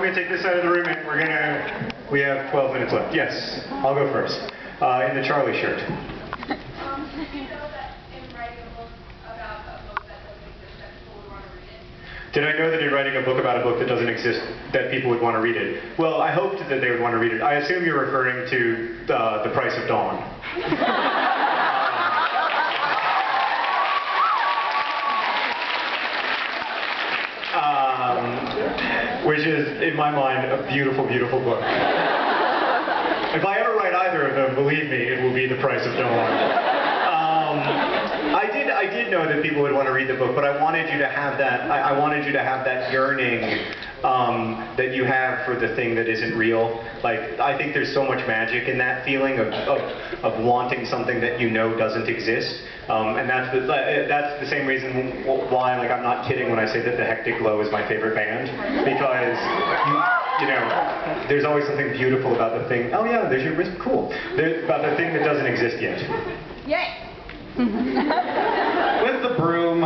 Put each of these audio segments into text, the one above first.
going to take this side of the room, and we have 12 minutes left. Yes, I'll go first. In the Charlie shirt. Did you know that in writing a book about a book that doesn't exist, that people would want to read it? Did I know that in writing a book about a book that doesn't exist, that people would want to read it? Well, I hoped that they would want to read it. I assume you're referring to The Price of Dawn. Which is, in my mind, a beautiful, beautiful book. If I ever write either of them, believe me, it will be The Price of Dawn. I did know that people would want to read the book, but I wanted you to have that. I wanted you to have that yearning that you have for the thing that isn't real. Like, I think there's so much magic in that feeling of wanting something that you know doesn't exist. And that's the same reason why, like, I'm not kidding when I say that the Hectic Glow is my favorite band, because you know, there's always something beautiful about the thing. Oh yeah, there's your wrist. Cool. About the thing that doesn't exist yet. Yay! With the broom.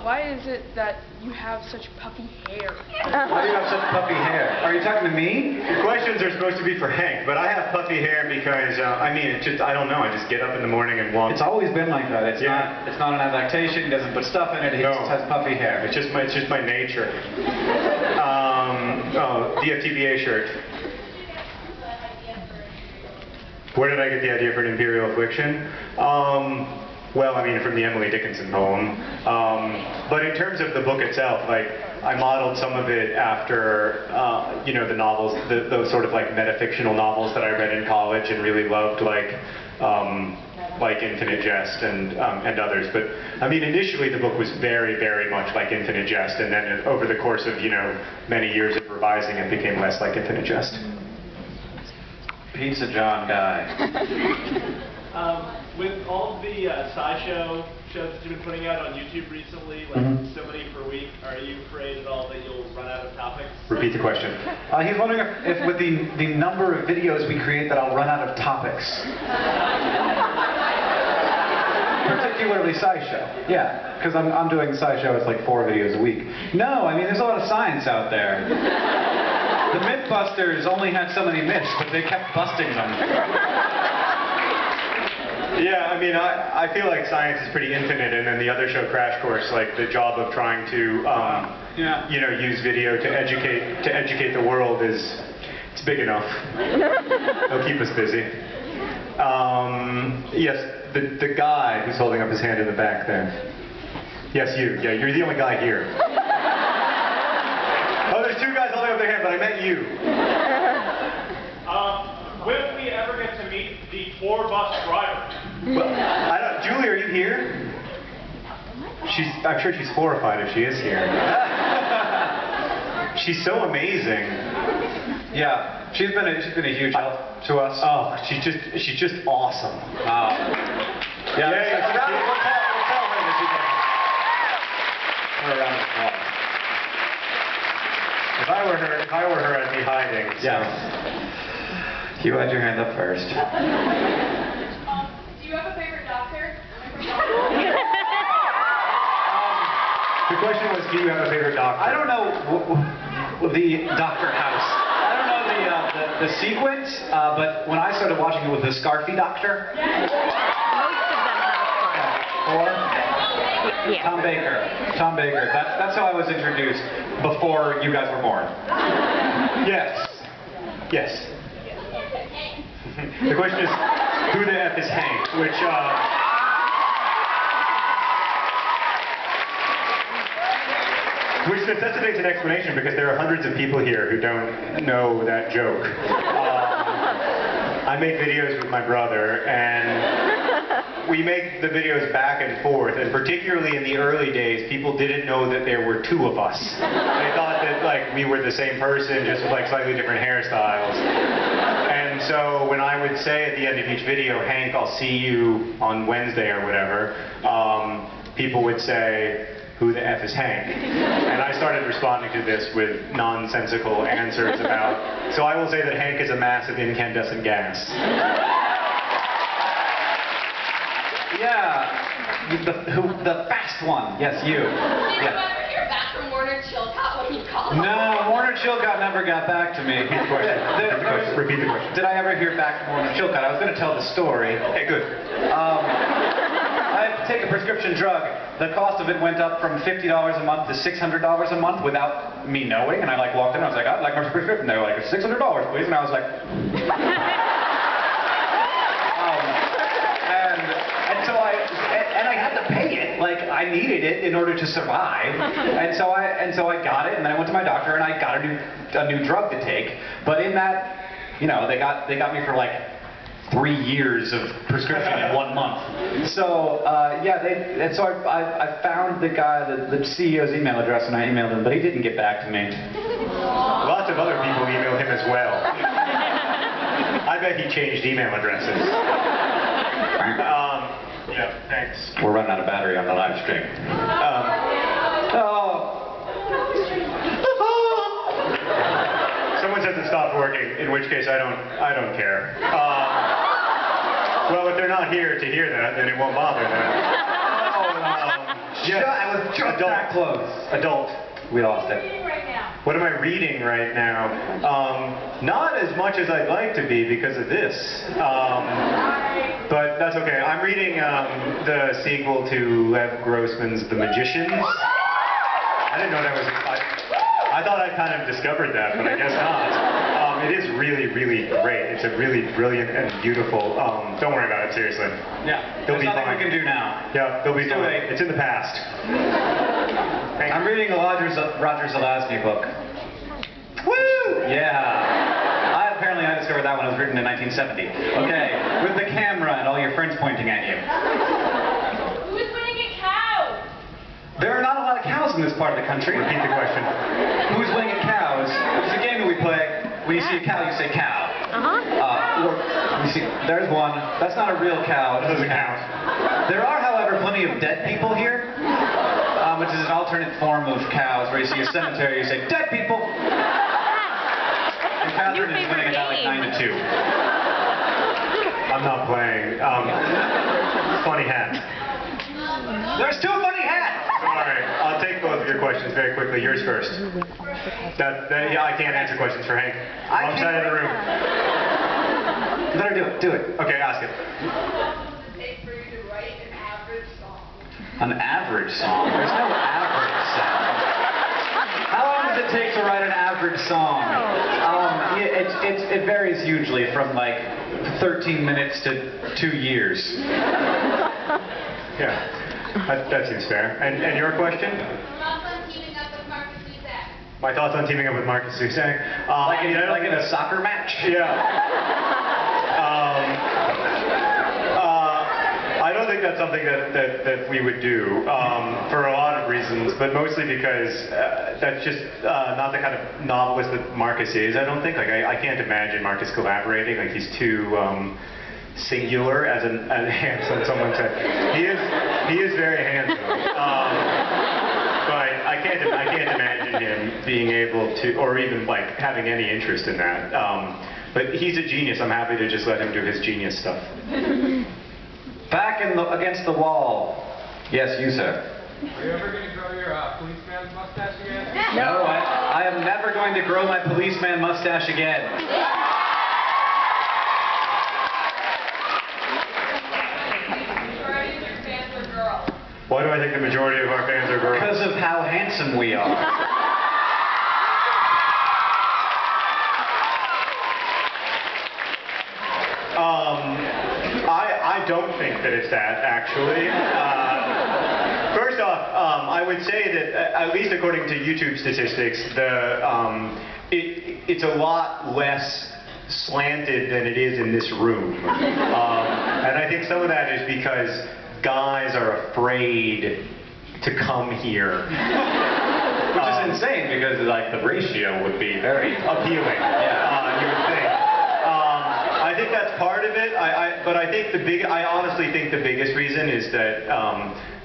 Why is it that you have such puffy hair? Why do you have such puffy hair? Are you talking to me? Your questions are supposed to be for Hank, but I have puffy hair because, I mean, it's just, I don't know, I just get up in the morning and walk. It's always been like that. It's not an adaptation. He doesn't put stuff in it. He just has puffy hair. It's just my nature. DFTBA shirt. Where did I get the idea for an Imperial Affliction? Well, I mean, from the Emily Dickinson poem. But in terms of the book itself, like, I modeled some of it after, you know, the novels, those sort of like metafictional novels that I read in college and really loved, like Infinite Jest and others. But I mean, initially the book was very, very much like Infinite Jest, and then over the course of, you know, many years of revising, it became less like Infinite Jest. Pizza John guy. With all of the SciShow shows that you've been putting out on YouTube recently, like so many per week, are you afraid at all that you'll run out of topics? Repeat the question. He's wondering if with the number of videos we create that I'll run out of topics. Particularly SciShow. Yeah, because I'm doing SciShow, it's like 4 videos a week. No, I mean, there's a lot of science out there. The Mythbusters only had so many myths, but they kept busting them. Yeah, I mean, I feel like science is pretty infinite, and then the other show, Crash Course, like the job of trying to, you know, use video to educate the world it's big enough. It'll keep us busy. Yes, the guy who's holding up his hand in the back there. Yes, you. Yeah, you're the only guy here. Oh, there's 2 guys holding up their hand, but I meant you. Will we ever get to meet the tour bus driver? Well, I don't. Julie, are you here? I'm sure she's horrified if she is here. She's so amazing. Yeah, she's been a huge help to us. Oh, she's just awesome. Yeah, we'll tell her that she can. Her round of applause. If I were her, I'd be hiding. So. Yeah. You had your hand up first. Do you have a favorite doctor? The question was, do you have a favorite doctor? I don't know the Doctor House. I don't know the sequence, but when I started watching it with the Scarfy Doctor. Most of them have a Or Yeah. Tom Baker. Tom Baker. That's how I was introduced before you guys were born. Yes. Yes. The question is, who the F is Hank? Which necessitates an explanation, because there are hundreds of people here who don't know that joke. I make videos with my brother, and we make the videos back and forth, and particularly in the early days, people didn't know that there were 2 of us. They thought that, like, we were the same person, just with, like, slightly different hairstyles. And so when I would say at the end of each video, Hank, I'll see you on Wednesday or whatever, people would say, who the F is Hank? And I started responding to this with nonsensical answers about, so I will say that Hank is a mass of incandescent gas. Yeah. The fast one. Yes, you. Did you Yeah. ever hear back from Warner Chilcott when you called him? No, Warner Chilcott never got back to me. Repeat the question. Did I ever hear back from Warner Chilcott? I was going to tell the story. Okay, good. I take a prescription drug. The cost of it went up from $50 a month to $600 a month without me knowing. And I walked in. I was like, I'd like my prescription. They were like, $600, please. And I was like. And I had to pay it. Like I needed it in order to survive. And so I got it. And then I went to my doctor and I got a new drug to take. But in that, they got me for like 3 years of prescription in 1 month. So I found the guy, the CEO's email address, and I emailed him, but he didn't get back to me. Lots of other people emailed him as well. I bet he changed email addresses. Yeah, thanks. We're running out of battery on the live stream. Someone says it stopped working, in which case I don't care. Well, if they're not here to hear that, then it won't bother them. Yeah, I was just that close. Adult. We lost it. What am I reading right now? Not as much as I'd like to be because of this. But that's okay. I'm reading the sequel to Lev Grossman's The Magicians. I didn't know that was... I thought I kind of discovered that, but I guess not. It is really, really great. It's a really brilliant and beautiful... don't worry about it, seriously. Yeah, They'll there's be nothing fine. we can do now. Yeah, they'll be It's too fine. late. It's in the past. I'm reading a Roger Zelazny book. Woo! Yeah. Apparently I discovered that one. It was written in 1970. Okay, with the camera and all your friends pointing at you. Who's winning at cows? There are not a lot of cows in this part of the country. Repeat the question. Who's winning at cows? It's a game that we play. When you see a cow, you say cow. Or you see, there's one. That's not a real cow. It doesn't count. There are, however, plenty of dead people here, which is an alternate form of cows, where you see a cemetery, you say, dead people! And Catherine is winning it at like 9-2. I'm not playing. Funny hat. There's 2 funny hats! Sorry. I'll take both of your questions very quickly. Yours first. Yeah, I can't answer questions for Hank. Wrong side of the room. You better do it. Do it. Okay, ask it. Take for you to write an average song. An average song? There's no average sound. How long does it take to write an average song? It varies hugely from like 13 minutes to 2 years. Yeah, that seems fair. And your question? Thoughts on teaming up with Marcus Cusack? My thoughts on teaming up with Marcus Cusack? Like in a soccer match? Yeah. I don't think that's something that we would do for a lot of reasons, but mostly because that's just not the kind of novelist that Marcus is. I don't think. Like I can't imagine Marcus collaborating. Like he's too singular, as handsome someone said. He is very handsome. But I can't imagine him being able to, or even like having any interest in that. But he's a genius. I'm happy to just let him do his genius stuff. Back against the wall. Yes, you, sir. Are you ever going to grow your policeman's mustache again? No, I am never going to grow my policeman mustache again. Majority of your fans are girls. Why do I think the majority of our fans are girls? Because of how handsome we are. I don't think that it's that, actually. First off, I would say that, at least according to YouTube statistics, it's a lot less slanted than it is in this room. And I think some of that is because guys are afraid to come here. Which is insane because like the ratio would be very appealing. You would think. I think that's part of it. But I think I honestly think the biggest reason is that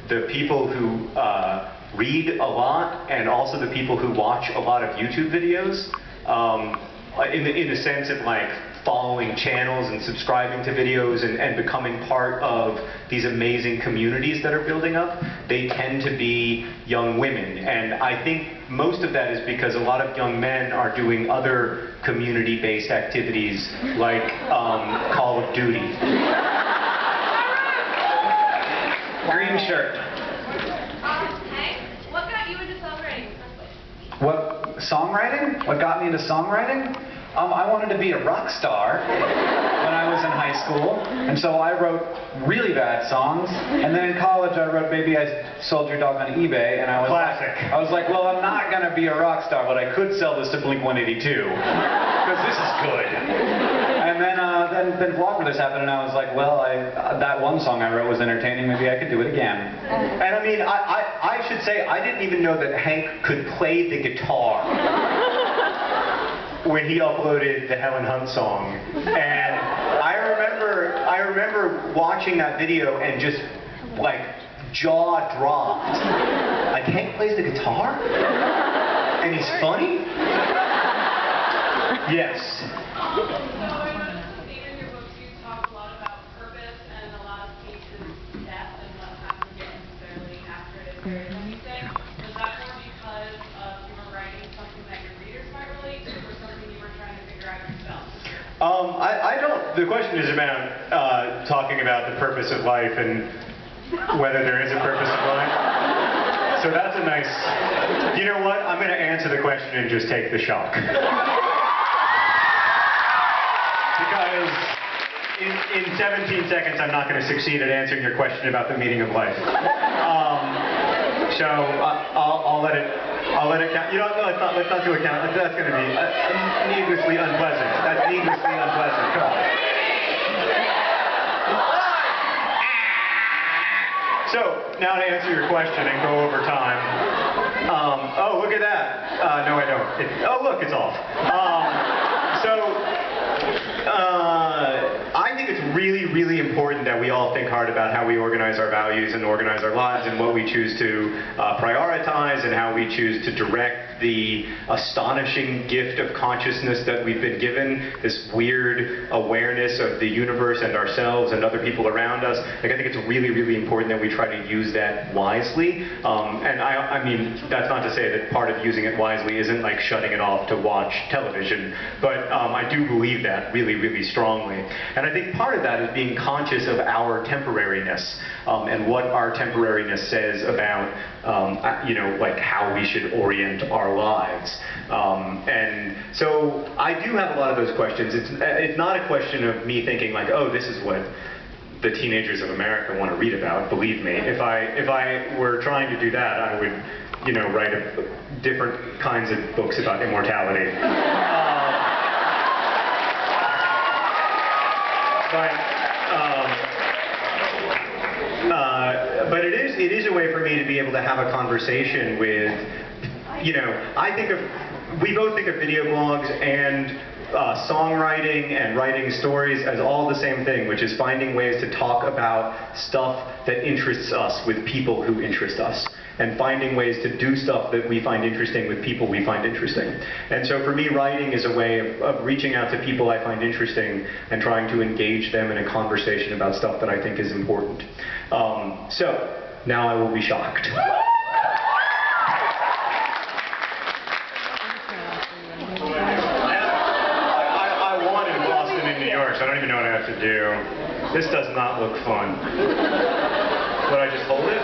the people who read a lot and also the people who watch a lot of YouTube videos, in the sense of like following channels and subscribing to videos and becoming part of these amazing communities that are building up, they tend to be young women. And I think most of that is because a lot of young men are doing other community-based activities like Call of Duty. Green shirt. Hank, what got you into songwriting in the first place? What, songwriting? What got me into songwriting? I wanted to be a rock star when I was in high school, and so I wrote really bad songs. And then in college, I wrote "Maybe I Sold Your Dog on eBay," and I was like, well, I'm not gonna be a rock star, but I could sell this to Blink-182 because this is good. And then Vlogmas happened, and I was like, well, that one song I wrote was entertaining. Maybe I could do it again. And I mean, I should say, I didn't even know that Hank could play the guitar when he uploaded the Helen Hunt song. And I remember watching that video and just like jaw dropped. Like, Hank plays the guitar? And he's funny? Yes. So I noticed in your books you talk a lot about purpose and in a lot of cases death and not having to get necessarily accurate and very anything. Was that more because you were writing something that your readers might relate to, or something you were trying to figure out yourself? I don't. The question is about talking about the purpose of life and whether there is a purpose of life. So that's a nice. You know what? I'm going to answer the question and just take the shock. Because in 17 seconds, I'm not going to succeed at answering your question about the meaning of life. So I'll let it count. You know, no, let's not do a count. That's going to be needlessly unpleasant. That's needlessly unpleasant. Come on. So now to answer your question and go over time. Oh, look at that. No, I don't. Oh, look, it's off. I think it's really, really important that we all think hard about how we organize our values and organize our lives and what we choose to prioritize and how we choose to direct the astonishing gift of consciousness that we've been given, this weird awareness of the universe and ourselves and other people around us. Like, I think it's really, really important that we try to use that wisely. And I mean, that's not to say that part of using it wisely isn't like shutting it off to watch television, but I do believe that really, really strongly. And I think part of that is being conscious of our temporariness and what our temporariness says about, you know, like how we should orient our lives. And so I do have a lot of those questions. It's not a question of me thinking like, oh, this is what the teenagers of America want to read about. Believe me, if I were trying to do that, I would, you know, write different kinds of books about immortality. But it is a way for me to be able to have a conversation with, you know, we both think of video blogs and songwriting and writing stories as all the same thing, which is finding ways to talk about stuff that interests us with people who interest us, and finding ways to do stuff that we find interesting with people we find interesting. And so for me, writing is a way of reaching out to people I find interesting and trying to engage them in a conversation about stuff that I think is important. So now I will be shocked. I won in Boston and New York, so I don't even know what I have to do. This does not look fun. Would I just hold it?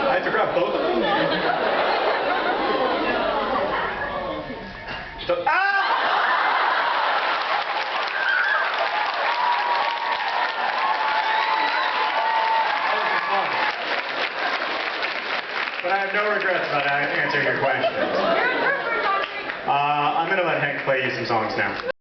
I have to grab both of them. So, but I have no regrets about answering your questions. I'm going to let Hank play you some songs now.